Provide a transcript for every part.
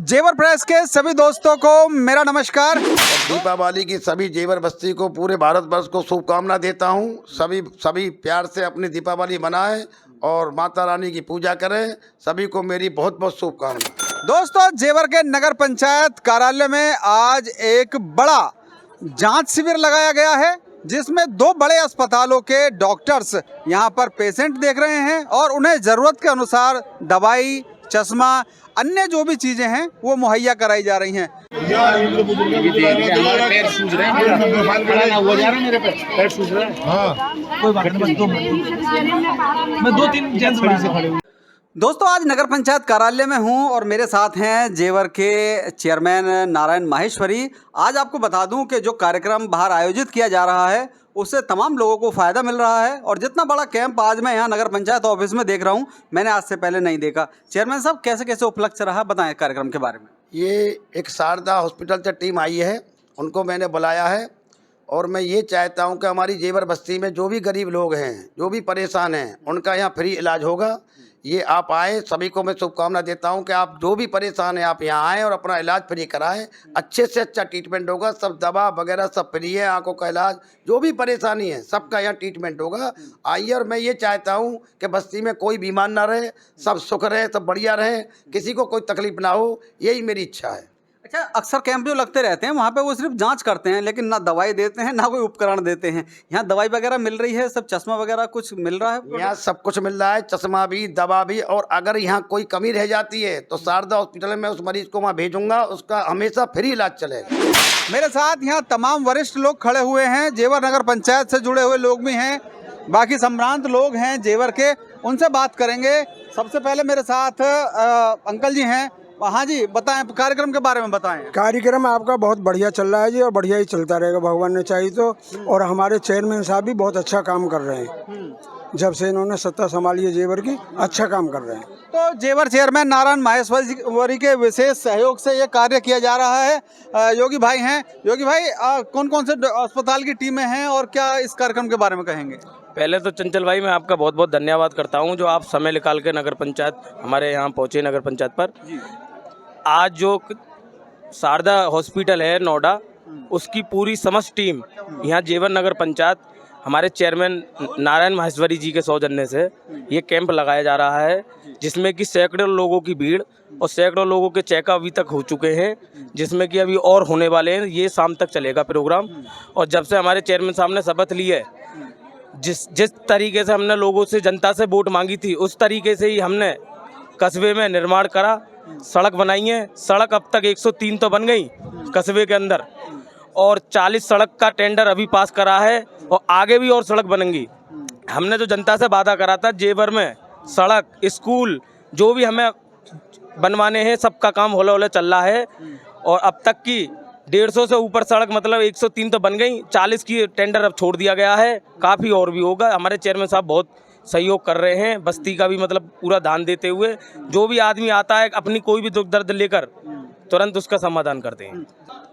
जेवर प्रेस के सभी दोस्तों को मेरा नमस्कार। दीपावली की सभी जेवर बस्ती को, पूरे भारतवर्ष को शुभकामना देता हूं। सभी प्यार से अपनी दीपावली मनाएं और माता रानी की पूजा करें। सभी को मेरी बहुत बहुत शुभकामना। दोस्तों, जेवर के नगर पंचायत कार्यालय में आज एक बड़ा जांच शिविर लगाया गया है, जिसमें दो बड़े अस्पतालों के डॉक्टर्स यहां पर पेशेंट देख रहे हैं और उन्हें ज़रूरत के अनुसार दवाई, चश्मा, अन्य जो भी चीजें हैं वो मुहैया कराई जा रही हैं। हमारे पैर सूज रहे हैं, खड़ा ना हुआ जा रहा है, मेरे पैर सूज रहे हैं। हाँ, कोई बात नहीं, मैं 2-3 जेंट्स से खड़े हूँ। दोस्तों, आज नगर पंचायत कार्यालय में हूं और मेरे साथ हैं जेवर के चेयरमैन नारायण माहेश्वरी। आज आपको बता दूं कि जो कार्यक्रम बाहर आयोजित किया जा रहा है उससे तमाम लोगों को फ़ायदा मिल रहा है और जितना बड़ा कैंप आज मैं यहाँ नगर पंचायत ऑफिस में देख रहा हूँ, मैंने आज से पहले नहीं देखा। चेयरमैन साहब, कैसे कैसे उपलक्ष्य रहा, बताएं कार्यक्रम के बारे में। ये एक शारदा हॉस्पिटल से टीम आई है, उनको मैंने बुलाया है और मैं ये चाहता हूं कि हमारी जेवर बस्ती में जो भी गरीब लोग हैं, जो भी परेशान हैं, उनका यहाँ फ्री इलाज होगा। ये आप आए, सभी को मैं शुभकामना देता हूं कि आप जो भी परेशान हैं आप यहाँ आएँ और अपना इलाज फ्री कराएं। अच्छे से अच्छा ट्रीटमेंट होगा, सब दवा वगैरह सब फ्री है, आंखों का इलाज, जो भी परेशानी है सबका यहाँ ट्रीटमेंट होगा। आइए, और मैं ये चाहता हूं कि बस्ती में कोई बीमार ना रहे, सब सुख रहे, सब बढ़िया रहे, किसी को कोई तकलीफ ना हो, यही मेरी इच्छा है। अच्छा, अक्सर कैंप जो लगते रहते हैं वहाँ पे वो सिर्फ जांच करते हैं, लेकिन ना दवाई देते हैं ना कोई उपकरण देते हैं। यहाँ दवाई वगैरह मिल रही है, सब चश्मा वगैरह कुछ मिल रहा है? यहाँ सब कुछ मिल रहा है, चश्मा भी, दवा भी, और अगर यहाँ कोई कमी रह जाती है तो शारदा हॉस्पिटल में उस मरीज को वहाँ भेजूंगा, उसका हमेशा फ्री इलाज चलेगा। मेरे साथ यहाँ तमाम वरिष्ठ लोग खड़े हुए हैं, जेवर नगर पंचायत से जुड़े हुए लोग भी हैं, बाकी संभ्रांत लोग हैं जेवर के, उनसे बात करेंगे। सबसे पहले मेरे साथ अंकल जी हैं। हाँ जी, बताएं, कार्यक्रम के बारे में बताएं। कार्यक्रम आपका बहुत बढ़िया चल रहा है जी, और बढ़िया ही चलता रहेगा, भगवान ने चाहिए तो। और हमारे चेयरमैन साहब भी बहुत अच्छा काम कर रहे हैं, जब से इन्होंने सत्ता संभाली है जेवर की, अच्छा काम कर रहे हैं। तो जेवर चेयरमैन नारायण माहेश्वरी के विशेष सहयोग से ये कार्य किया जा रहा है। योगी भाई हैं। योगी भाई, कौन कौन से अस्पताल की टीमें हैं और क्या इस कार्यक्रम के बारे में कहेंगे? पहले तो चंचल भाई, मैं आपका बहुत बहुत धन्यवाद करता हूं, जो आप समय निकाल के नगर पंचायत हमारे यहाँ पहुँचे, नगर पंचायत पर। आज जो शारदा हॉस्पिटल है नोएडा, उसकी पूरी समस्त टीम यहाँ जेवर नगर पंचायत हमारे चेयरमैन नारायण माहेश्वरी जी के सौजन्य से ये कैंप लगाया जा रहा है, जिसमें कि सैकड़ों लोगों की भीड़ और सैकड़ों लोगों के चेकअप अभी तक हो चुके हैं, जिसमें कि अभी और होने वाले हैं। ये शाम तक चलेगा प्रोग्राम। और जब से हमारे चेयरमैन साहब ने शपथ ली है, जिस तरीके से हमने लोगों से, जनता से वोट मांगी थी, उस तरीके से ही हमने कस्बे में निर्माण करा, सड़क बनाई है। सड़क अब तक 103 तो बन गई कस्बे के अंदर, और 40 सड़क का टेंडर अभी पास करा है, और आगे भी और सड़क बनेंगी। हमने जो जनता से वादा करा था, जेवर में सड़क, स्कूल, जो भी हमें बनवाने हैं, सबका काम होले होले चल रहा है। और अब तक की 150 से ऊपर सड़क, मतलब 103 तो बन गई, 40 की टेंडर अब छोड़ दिया गया है, काफ़ी और भी होगा। हमारे चेयरमैन साहब बहुत सहयोग कर रहे हैं, बस्ती का भी मतलब पूरा ध्यान देते हुए। जो भी आदमी आता है अपनी कोई भी दुख दर्द लेकर, तुरंत उसका समाधान करते हैं।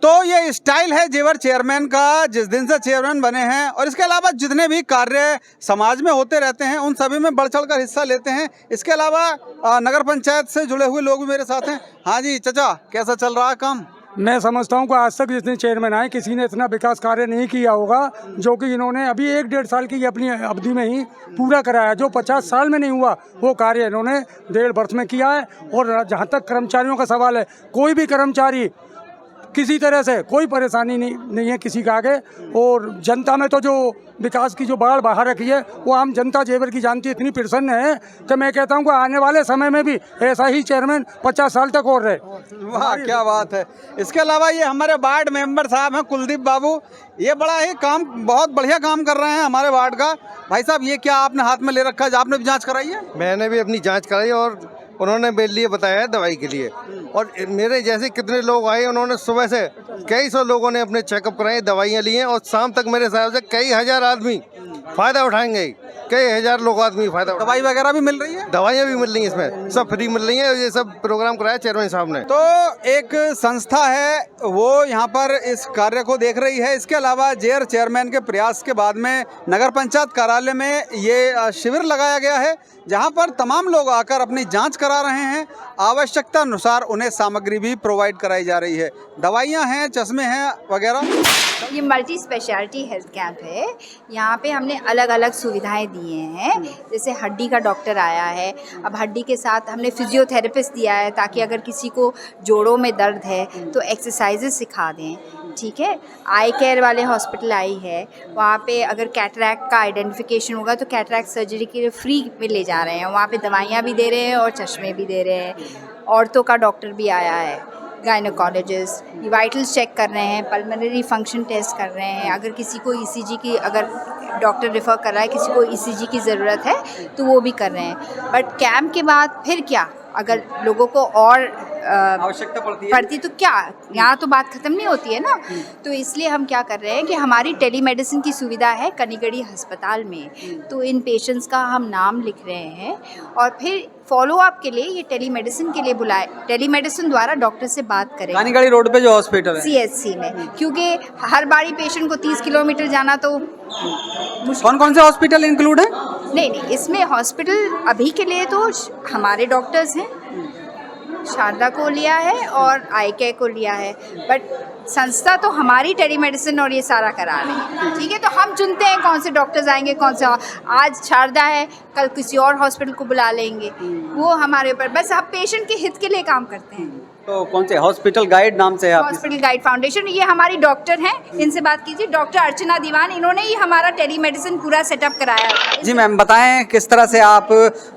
तो ये स्टाइल है जेवर चेयरमैन का, जिस दिन से चेयरमैन बने हैं। और इसके अलावा जितने भी कार्य समाज में होते रहते हैं, उन सभी में बढ़ चढ़ कर हिस्सा लेते हैं। इसके अलावा नगर पंचायत से जुड़े हुए लोग भी मेरे साथ हैं। हाँ जी चाचा, कैसा चल रहा है काम? मैं समझता हूँ कि आज तक जितने चेयरमैन आए, किसी ने इतना विकास कार्य नहीं किया होगा जो कि इन्होंने अभी 1-1.5 साल की अपनी अवधि में ही पूरा कराया। जो 50 साल में नहीं हुआ वो कार्य इन्होंने 1.5 वर्ष में किया है। और जहाँ तक कर्मचारियों का सवाल है, कोई भी कर्मचारी किसी तरह से कोई परेशानी नहीं है किसी का आगे। और जनता में तो जो विकास की जो बाढ़ बाहर रखी है, वो आम जनता जेवर की जानती इतनी प्रसन्न है कि मैं कहता हूं कि आने वाले समय में भी ऐसा ही चेयरमैन 50 साल तक और रहे। वाह, क्या बात है। इसके अलावा ये हमारे वार्ड मेंबर साहब हैं, कुलदीप बाबू। ये बड़ा ही काम, बहुत बढ़िया काम कर रहे हैं हमारे वार्ड का। भाई साहब, ये क्या आपने हाथ में ले रखा है? आपने भी जाँच कराई है? मैंने भी अपनी जाँच कराई और उन्होंने मेरे लिए बताया है दवाई के लिए। और मेरे जैसे कितने लोग आए, उन्होंने सुबह से कई सौ लोगों ने अपने चेकअप कराए, दवाइयाँ ली हैं, और शाम तक मेरे हिसाब से कई हजार आदमी फ़ायदा उठाएंगे। कई हजार लोग आदमी फायदा उठा। दवाई वगैरह भी मिल रही है? दवाइयाँ भी मिल रही हैं इसमें, सब फ्री मिल रही हैं। ये सब प्रोग्राम कराया चेयरमैन साहब ने। तो एक संस्था है वो यहाँ पर इस कार्य को देख रही है। इसके अलावा चेयरमैन के प्रयास के बाद में नगर पंचायत कार्यालय में ये शिविर लगाया गया है, जहाँ पर तमाम लोग आकर अपनी जांच करा रहे हैं। आवश्यकता अनुसार उन्हें सामग्री भी प्रोवाइड कराई जा रही है, दवाइयाँ हैं, चश्मे हैं वगैरह। ये मल्टी स्पेशलिटी हेल्थ कैंप है। यहाँ पे हमने अलग अलग सुविधाएं दिए हैं। जैसे हड्डी का डॉक्टर आया है, अब हड्डी के साथ हमने फिजियोथेरेपिस्ट दिया है ताकि अगर किसी को जोड़ों में दर्द है तो एक्सरसाइजेस सिखा दें। ठीक है, आई केयर वाले हॉस्पिटल आई है, वहाँ पे अगर कैटरैक्ट का आइडेंटिफिकेशन होगा तो कैटरैक्ट सर्जरी के लिए फ्री में ले जा रहे हैं। वहाँ पे दवाइयाँ भी दे रहे हैं और चश्मे भी दे रहे हैं। औरतों का डॉक्टर भी आया है, गायनोकोलॉजिस्ट, वाइटल्स चेक कर रहे हैं, पल्मोनरी फंक्शन टेस्ट कर रहे हैं। अगर किसी को ईसीजी की, अगर डॉक्टर रेफ़र कर रहा है किसी को ईसीजी की ज़रूरत है तो वो भी कर रहे हैं। बट कैंप के बाद फिर क्या, अगर लोगों को और आवश्यकता पड़ती तो क्या, यहाँ तो बात ख़त्म नहीं होती है ना। तो इसलिए हम क्या कर रहे हैं कि हमारी टेलीमेडिसिन की सुविधा है कनिगड़ी अस्पताल में, तो इन पेशेंट्स का हम नाम लिख रहे हैं और फिर फॉलो अप के लिए ये टेलीमेडिसिन के लिए बुलाए, टेलीमेडिसिन द्वारा डॉक्टर से बात करें कानीगड़ी रोड पे जो हॉस्पिटल है CHC में, क्योंकि हर बारी पेशेंट को 30 किलोमीटर जाना तो कौन कौन से हॉस्पिटल इंक्लूड है? नहीं, इसमें हॉस्पिटल अभी के लिए तो हमारे डॉक्टर्स हैं, शारदा को लिया है और आई केयर को लिया है, बट संस्था तो हमारी टेलीमेडिसिन और ये सारा करा रही है। ठीक है, तो हम चुनते हैं कौन से डॉक्टर्स आएंगे, कौन से, आज शारदा है कल किसी और हॉस्पिटल को बुला लेंगे, वो हमारे ऊपर, बस हम पेशेंट के हित के लिए काम करते हैं। तो कौन से हॉस्पिटल गाइड नाम से है आपकी? हॉस्पिटल गाइड फाउंडेशन, ये हमारी डॉक्टर हैं, इनसे बात कीजिए, डॉक्टर अर्चना दीवान, इन्होंने ही हमारा टेलीमेडिसिन पूरा सेटअप कराया है। जी मैम, बताएं किस तरह से आप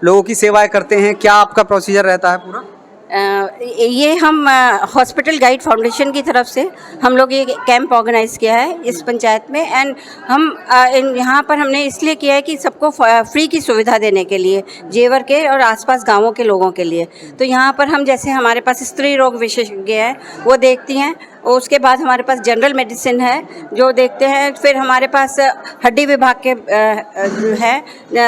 लोगों की सेवाएं करते हैं, क्या आपका प्रोसीजर रहता है पूरा? ये हम हॉस्पिटल गाइड फाउंडेशन की तरफ से हम लोग ये कैंप ऑर्गेनाइज किया है इस पंचायत में। एंड हम यहाँ पर हमने इसलिए किया है कि सबको फ्री की सुविधा देने के लिए, जेवर के और आसपास गांवों के लोगों के लिए। तो यहाँ पर हम, जैसे हमारे पास स्त्री रोग विशेषज्ञ है वो देखती हैं, और उसके बाद हमारे पास जनरल मेडिसिन है जो देखते हैं, फिर हमारे पास हड्डी विभाग के है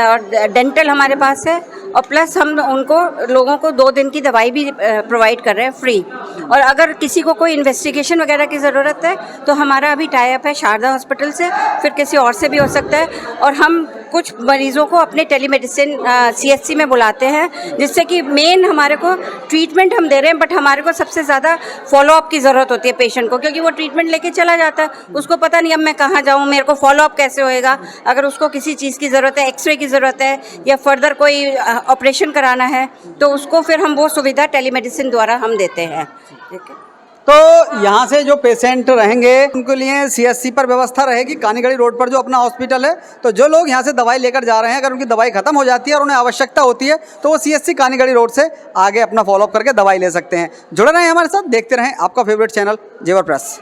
और डेंटल हमारे पास है, और प्लस हम उनको लोगों को 2 दिन की दवाई भी प्रोवाइड कर रहे हैं फ्री। और अगर किसी को कोई इन्वेस्टिगेशन वगैरह की ज़रूरत है तो हमारा अभी टाई अप है शारदा हॉस्पिटल से, फिर किसी और से भी हो सकता है। और हम कुछ मरीज़ों को अपने टेलीमेडिसिन CHC में बुलाते हैं, जिससे कि मेन हमारे को ट्रीटमेंट हम दे रहे हैं, बट हमारे को सबसे ज़्यादा फॉलोअप की ज़रूरत होती है पेशेंट को, क्योंकि वो ट्रीटमेंट लेके चला जाता है, उसको पता नहीं अब मैं कहाँ जाऊँ, मेरे को फॉलोअप कैसे होएगा। अगर उसको किसी चीज़ की ज़रूरत है, एक्सरे की ज़रूरत है या फर्दर कोई ऑपरेशन कराना है, तो उसको फिर हम वो सुविधा टेलीमेडिसिन द्वारा हम देते हैं। ठीक है, तो यहाँ से जो पेशेंट रहेंगे उनके लिए CHC पर व्यवस्था रहेगी, कानीगड़ी रोड पर जो अपना हॉस्पिटल है। तो जो लोग यहाँ से दवाई लेकर जा रहे हैं, अगर उनकी दवाई खत्म हो जाती है और उन्हें आवश्यकता होती है तो वो CHC कानीगड़ी रोड से आगे अपना फॉलोअप करके दवाई ले सकते हैं। जुड़े रहें हमारे साथ, देखते रहें आपका फेवरेट चैनल जेवर प्रेस।